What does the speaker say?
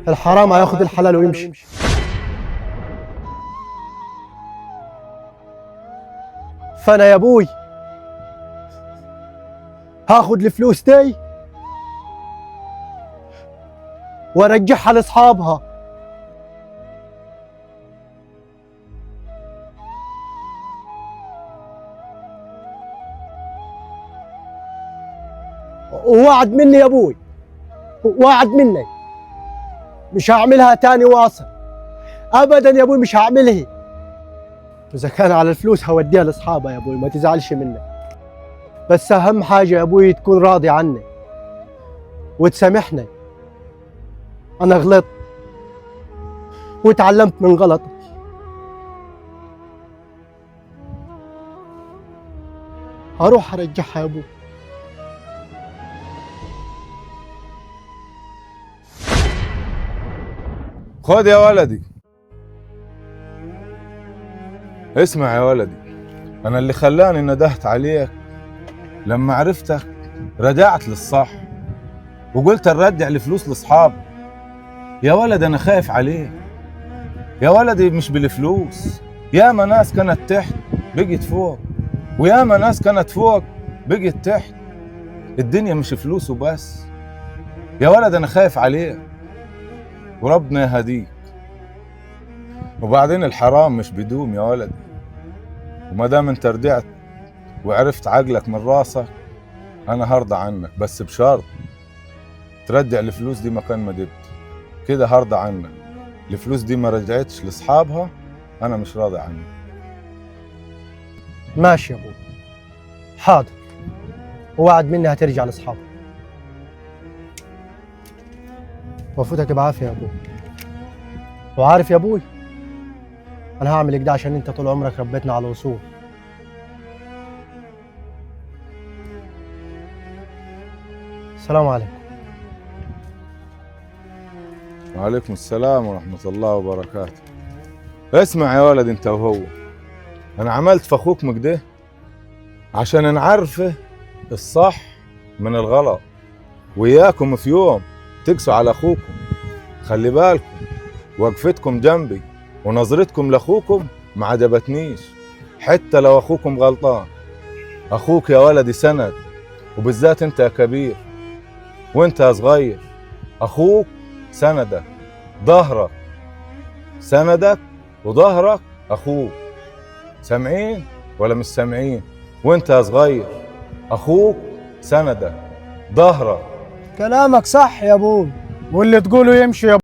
الحرام هياخد الحلال ويمشي. فانا يا ابوي هاخد الفلوس دي وارجعها لاصحابها. ووعد مني يا ابوي، وعد مني مش هعملها تاني واصل ابدا يا ابوي، مش هعملها. اذا كان على الفلوس هوديها لاصحابها يا ابوي، ما تزعلش مني. بس اهم حاجه يا ابوي تكون راضي عني وتسامحني. انا غلطت وتعلمت من غلطي. هروح ارجعها يا ابوي. خد يا ولدي، اسمع يا ولدي، انا اللي خلاني ندهت عليك لما عرفتك رجعت للصح وقلت نرجع الفلوس لاصحابي. يا ولد انا خايف عليك يا ولدي، مش بالفلوس. ياما ناس كانت تحت بقت فوق، وياما ناس كانت فوق بقت تحت. الدنيا مش فلوس وبس يا ولد، انا خايف عليك وربنا يهديك. وبعدين الحرام مش بدوم يا ولدي، وما دام انت رجعت وعرفت عقلك من راسك انا هرضى عنك، بس بشرط ترجع الفلوس دي مكان ما جبت. كده هرضى عنك. الفلوس دي ما رجعتش لاصحابها انا مش راضي عنك. ماشي يا ابوي، حاضر، ووعد مني هترجع لاصحابها. وفوتك بعافيه يا ابوي. وعارف يا ابوي انا هعمل كده عشان انت طول عمرك ربيتنا على الوصول. السلام عليكم. وعليكم السلام ورحمة الله وبركاته. اسمع يا ولد انت وهو، انا عملت في اخوك مكده عشان نعرفه الصح من الغلط، وياكم في يوم تقسوا على اخوكم. خلي بالكم، وقفتكم جنبي ونظرتكم لاخوكم ما عجبتنيش، حتى لو اخوكم غلطان. اخوك يا ولدي سند، وبالذات انت يا كبير وانت يا صغير. اخوك سندك، ظهرك، سندك وظهرك اخوك. سامعين ولا مش سامعين؟ وانت يا صغير اخوك سندك، ظهرك. كلامك صح يا ابوي، واللي تقوله يمشي يا